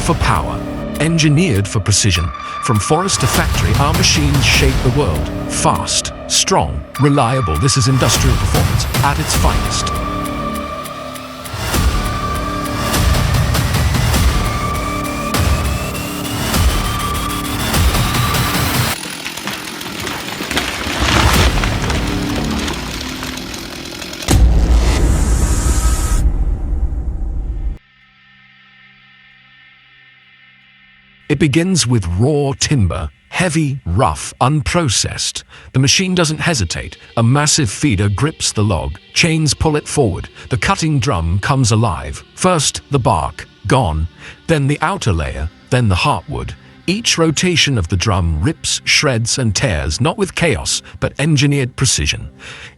for power, engineered for precision. From forest to factory, our machines shape the world. Fast, strong, reliable. This is industrial performance at its finest. It begins with raw timber, heavy, rough, unprocessed. The machine doesn't hesitate. A massive feeder grips the log, chains pull it forward. The cutting drum comes alive. First the bark, gone, then the outer layer, then the heartwood. Each rotation of the drum rips, shreds, and tears, not with chaos, but engineered precision.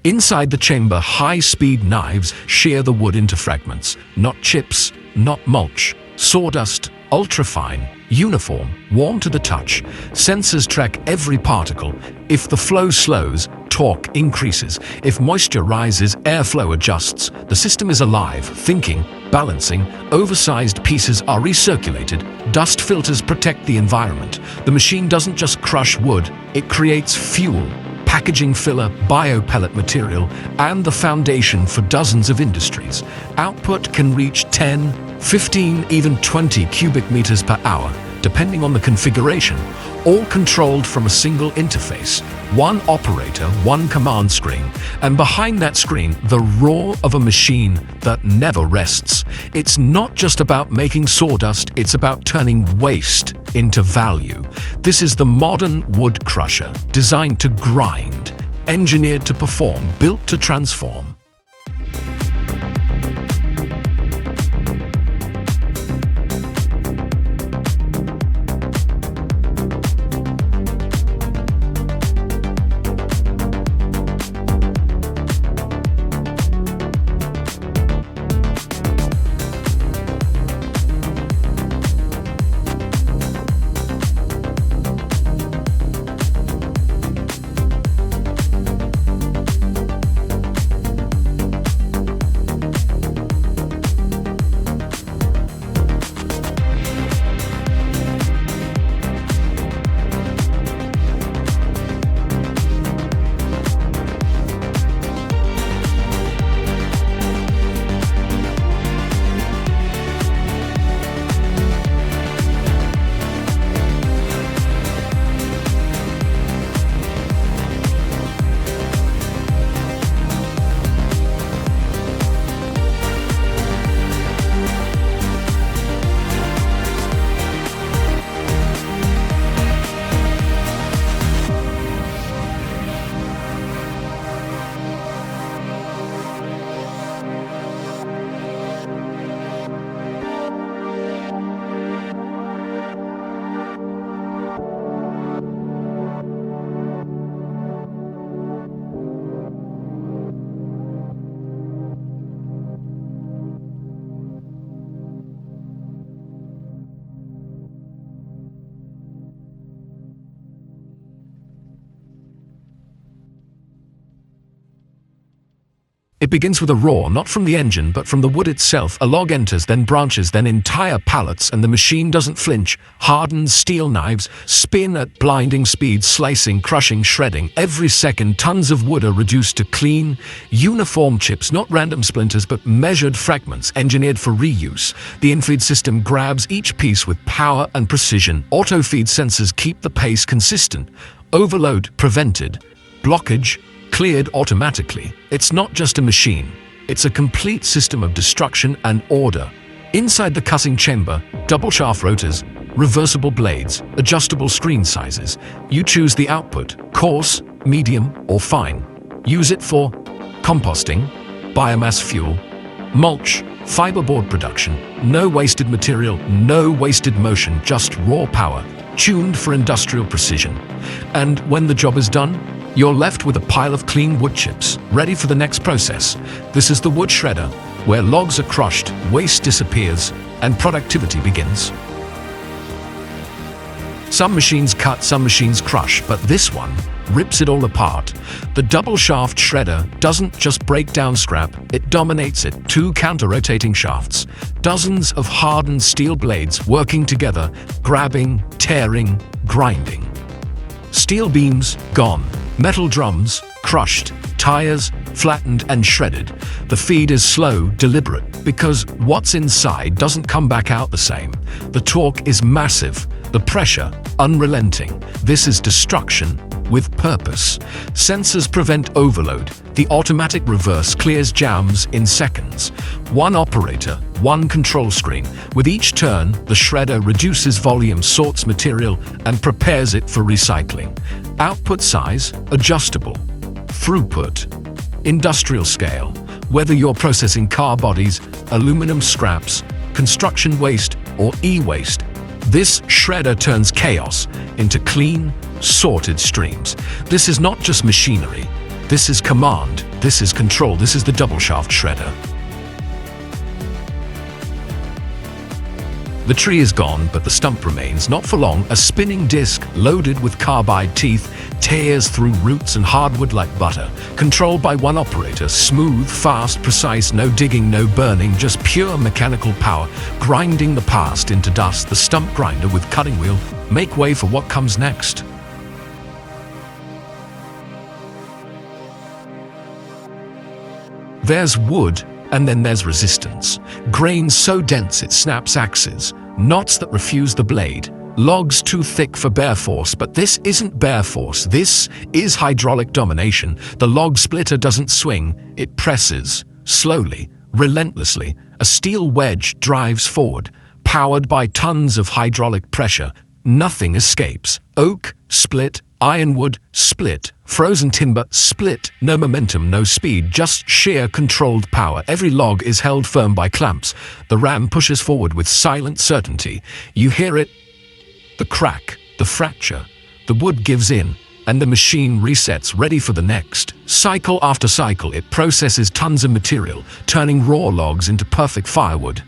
Inside the chamber, high-speed knives shear the wood into fragments. Not chips, not mulch, sawdust, ultrafine, uniform, warm to the touch. Sensors track every particle. If the flow slows, torque increases. If moisture rises, airflow adjusts. The system is alive, thinking, balancing. Oversized pieces are recirculated. Dust filters protect the environment. The machine doesn't just crush wood, it creates fuel, packaging filler, biopellet material, and the foundation for dozens of industries. Output can reach 10, 15, even 20 cubic meters per hour, depending on the configuration, all controlled from a single interface. One operator, one command screen, and behind that screen, the roar of a machine that never rests. It's not just about making sawdust, it's about turning waste into value. This is the modern wood crusher, designed to grind, engineered to perform, built to transform. It begins with a roar, not from the engine, but from the wood itself. A log enters, then branches, then entire pallets, and the machine doesn't flinch. Hardened steel knives spin at blinding speed, slicing, crushing, shredding. Every second, tons of wood are reduced to clean, uniform chips, not random splinters, but measured fragments, engineered for reuse. The infeed system grabs each piece with power and precision. Auto-feed sensors keep the pace consistent. Overload prevented. Blockage cleared automatically. It's not just a machine, it's a complete system of destruction and order. Inside the cutting chamber, double shaft rotors, reversible blades, adjustable screen sizes. You choose the output, coarse, medium, or fine. Use it for composting, biomass fuel, mulch, fiberboard production. No wasted material, no wasted motion, just raw power, tuned for industrial precision. And when the job is done, you're left with a pile of clean wood chips, ready for the next process. This is the wood shredder, where logs are crushed, waste disappears, and productivity begins. Some machines cut, some machines crush, but this one, rips it all apart. The double shaft shredder doesn't just break down scrap, it dominates it. Two counter-rotating shafts, dozens of hardened steel blades working together, grabbing, tearing, grinding. Steel beams gone, metal drums crushed, tires flattened and shredded. The feed is slow, deliberate, because what's inside doesn't come back out the same. The torque is massive, the pressure unrelenting. This is destruction with purpose. Sensors prevent overload. The automatic reverse clears jams in seconds. One operator, one control screen. With each turn, the shredder reduces volume, sorts material, and prepares it for recycling. Output size, adjustable. Throughput, industrial scale. Whether you're processing car bodies, aluminum scraps, construction waste, or e-waste, this shredder turns chaos into clean, sorted streams. This is not just machinery. This is command. This is control. This is the double shaft shredder. The tree is gone, but the stump remains. Not for long, a spinning disc loaded with carbide teeth tears through roots and hardwood like butter. Controlled by one operator, smooth, fast, precise, no digging, no burning, just pure mechanical power, grinding the past into dust. The stump grinder with cutting wheel make way for what comes next. There's wood, and then there's resistance. Grain so dense it snaps axes, knots that refuse the blade, logs too thick for bare force. But this isn't bare force, this is hydraulic domination. The log splitter doesn't swing, it presses, slowly, relentlessly. A steel wedge drives forward, powered by tons of hydraulic pressure. Nothing escapes. Oak, split. Ironwood, split. Frozen timber, split. No momentum, no speed, just sheer controlled power. Every log is held firm by clamps. The ram pushes forward with silent certainty. You hear it, the crack, the fracture. The wood gives in, and the machine resets, ready for the next. Cycle after cycle, it processes tons of material, turning raw logs into perfect firewood.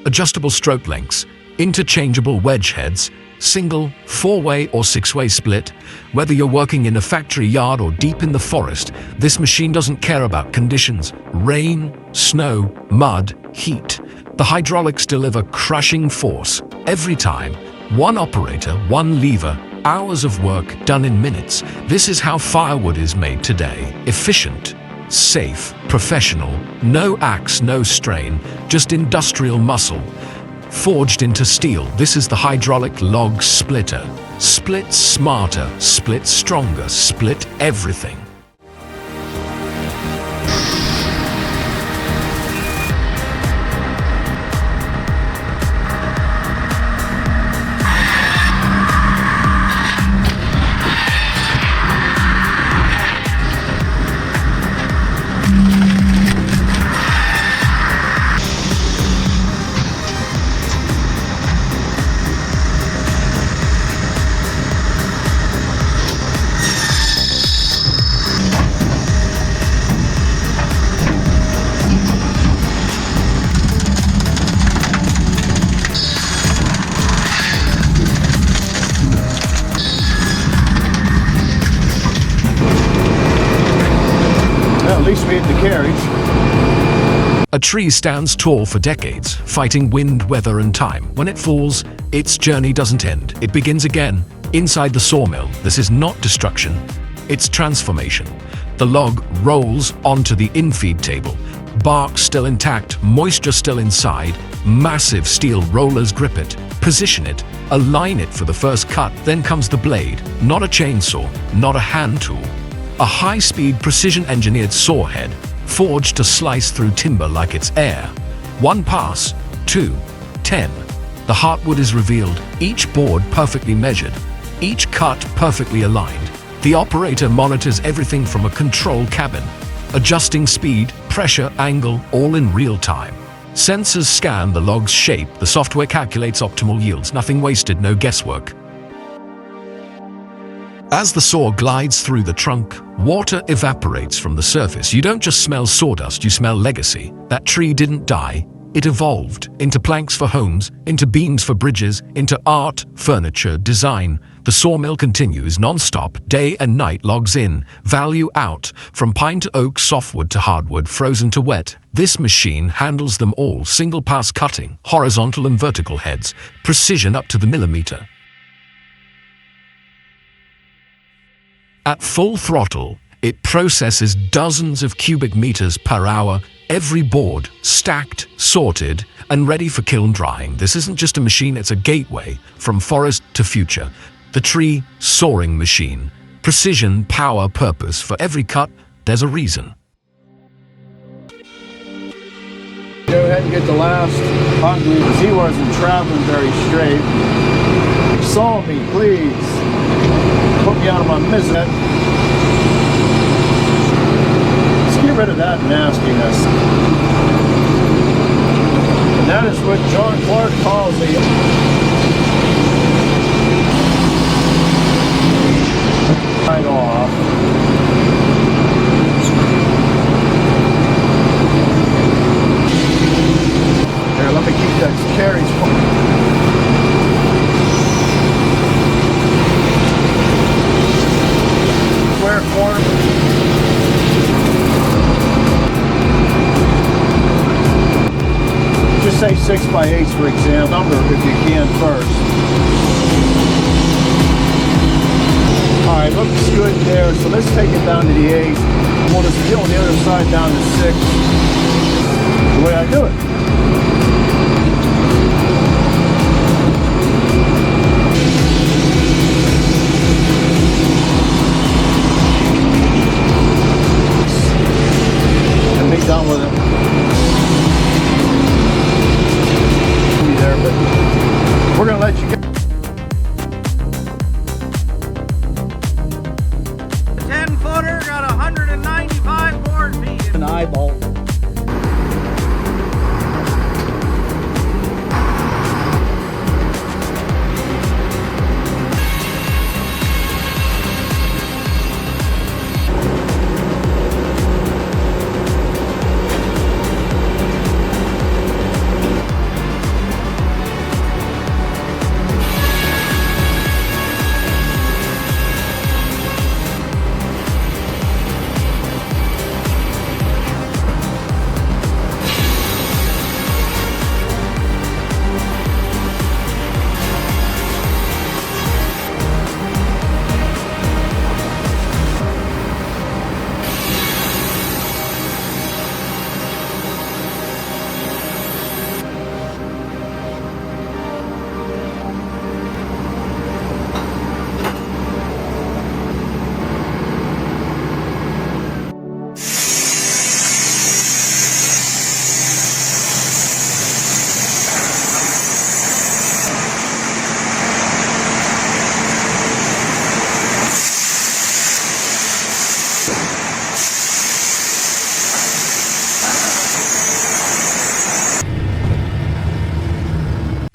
Adjustable stroke lengths, interchangeable wedge heads, single, four-way or six-way split. Whether you're working in a factory yard or deep in the forest, this machine doesn't care about conditions. Rain, snow, mud, heat. The hydraulics deliver crushing force every time. One operator, one lever, hours of work done in minutes. This is how firewood is made today. Efficient, safe, professional, no axe, no strain, just industrial muscle. Forged into steel, this is the hydraulic log splitter. Split smarter, split stronger, split everything. At least we hit the carriage. A tree stands tall for decades, fighting wind, weather, and time. When it falls, its journey doesn't end. It begins again. Inside the sawmill, this is not destruction, it's transformation. The log rolls onto the infeed table. Bark still intact, moisture still inside. Massive steel rollers grip it, position it, align it for the first cut. Then comes the blade, not a chainsaw, not a hand tool. A high-speed, precision-engineered saw head, forged to slice through timber like it's air. One pass, 2, 10. The heartwood is revealed, each board perfectly measured, each cut perfectly aligned. The operator monitors everything from a control cabin, adjusting speed, pressure, angle, all in real time. Sensors scan the log's shape, the software calculates optimal yields, nothing wasted, no guesswork. As the saw glides through the trunk, water evaporates from the surface. You don't just smell sawdust, you smell legacy. That tree didn't die, It evolved into planks for homes, into beams for bridges, into art, furniture, design. The sawmill continues non-stop, day and night. Logs in, value out, from pine to oak, softwood to hardwood, frozen to wet. This machine handles them all, single pass cutting, horizontal and vertical heads, precision up to the millimeter. At full throttle, it processes dozens of cubic meters per hour, every board stacked, sorted, and ready for kiln drying. This isn't just a machine, it's a gateway from forest to future. The tree sawing machine. Precision, power, purpose. For every cut, there's a reason. Go ahead and get the last hungry because he wasn't traveling very straight. Saw me, please. Put me out of my misery. Let's get rid of that nastiness. And that is what John Clark calls right off. Here, let me keep that carriage. Square corner. Just say 6x8 for example. Number if you can first. Alright, looks good there. So let's take it down to the 8. We'll just peel the other side down to 6. The way I do it. And be done with it. Be there, but we're gonna let you go. 10-footer got 195 board feet. An eyeball.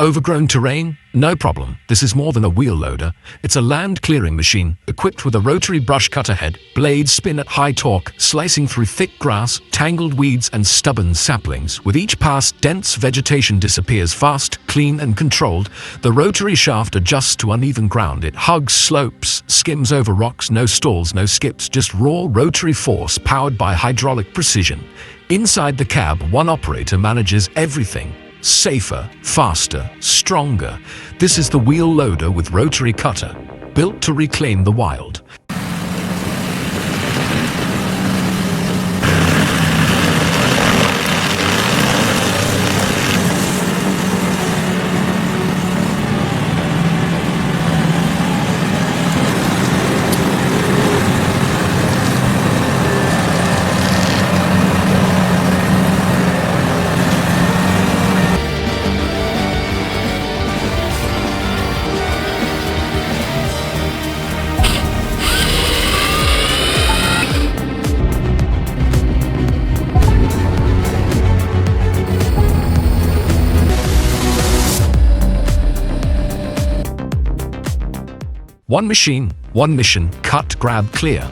Overgrown terrain? No problem. This is more than a wheel loader. It's a land clearing machine equipped with a rotary brush cutter head. Blades spin at high torque, slicing through thick grass, tangled weeds, and stubborn saplings. With each pass, dense vegetation disappears fast, clean, and controlled. The rotary shaft adjusts to uneven ground. It hugs slopes, skims over rocks, no stalls, no skips, just raw rotary force powered by hydraulic precision. Inside the cab, one operator manages everything. Safer, faster, stronger. This is the wheel loader with rotary cutter, built to reclaim the wild. One machine, one mission, cut, grab, clear.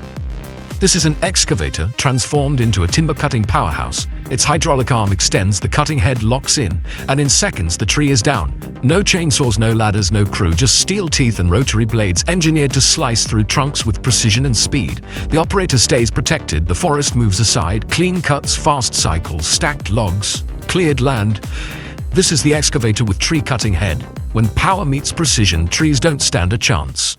This is an excavator transformed into a timber cutting powerhouse. Its hydraulic arm extends, the cutting head locks in, and in seconds the tree is down. No chainsaws, no ladders, no crew, just steel teeth and rotary blades engineered to slice through trunks with precision and speed. The operator stays protected, the forest moves aside, clean cuts, fast cycles, stacked logs, cleared land. This is the excavator with tree cutting head. When power meets precision, trees don't stand a chance.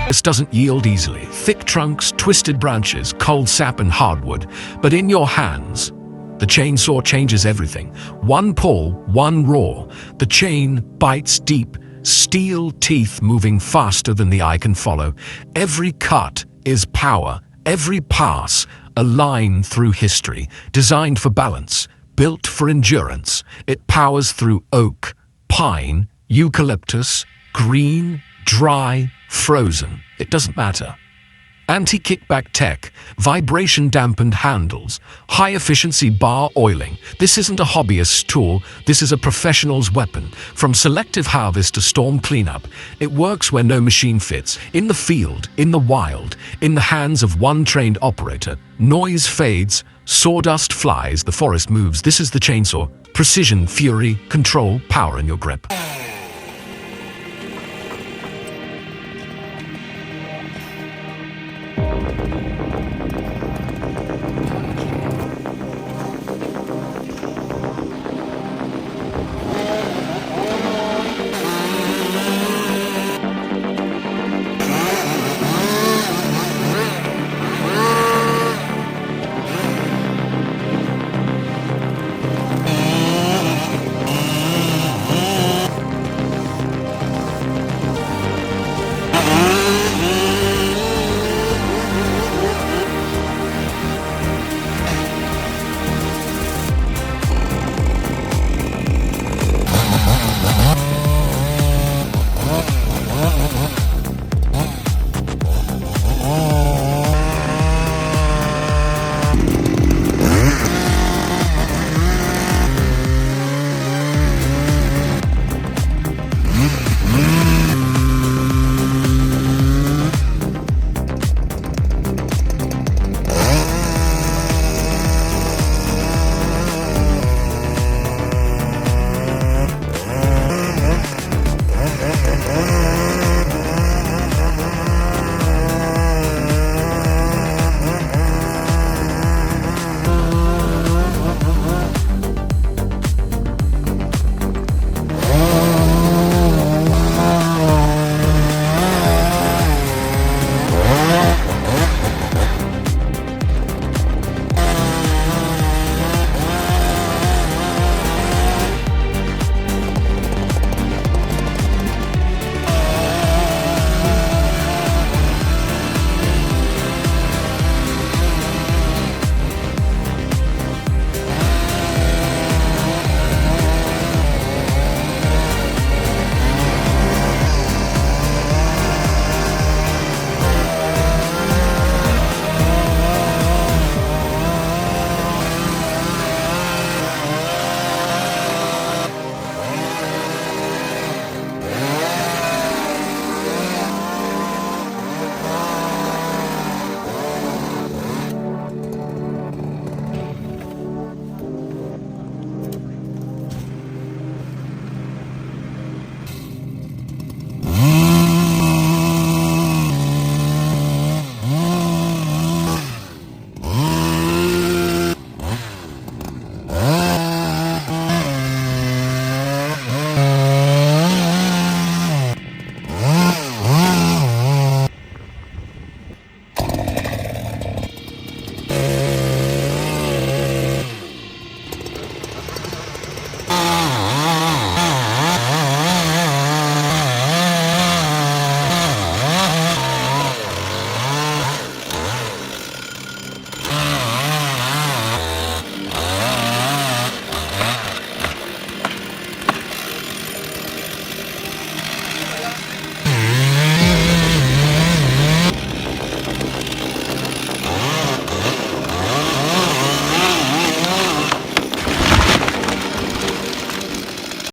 This doesn't yield easily. Thick trunks, twisted branches, cold sap and hardwood. But in your hands, the chainsaw changes everything. One pull, one roar. The chain bites deep, steel teeth moving faster than the eye can follow. Every cut is power. Every pass, a line through history. Designed for balance, built for endurance. It powers through oak, pine, eucalyptus, green, dry, frozen. It doesn't matter. Anti-kickback tech, vibration-dampened handles, high-efficiency bar oiling. This isn't a hobbyist's tool, this is a professional's weapon. From selective harvest to storm cleanup, it works where no machine fits. In the field, in the wild, in the hands of one trained operator. Noise fades, sawdust flies, the forest moves. This is the chainsaw. Precision, fury, control, power in your grip.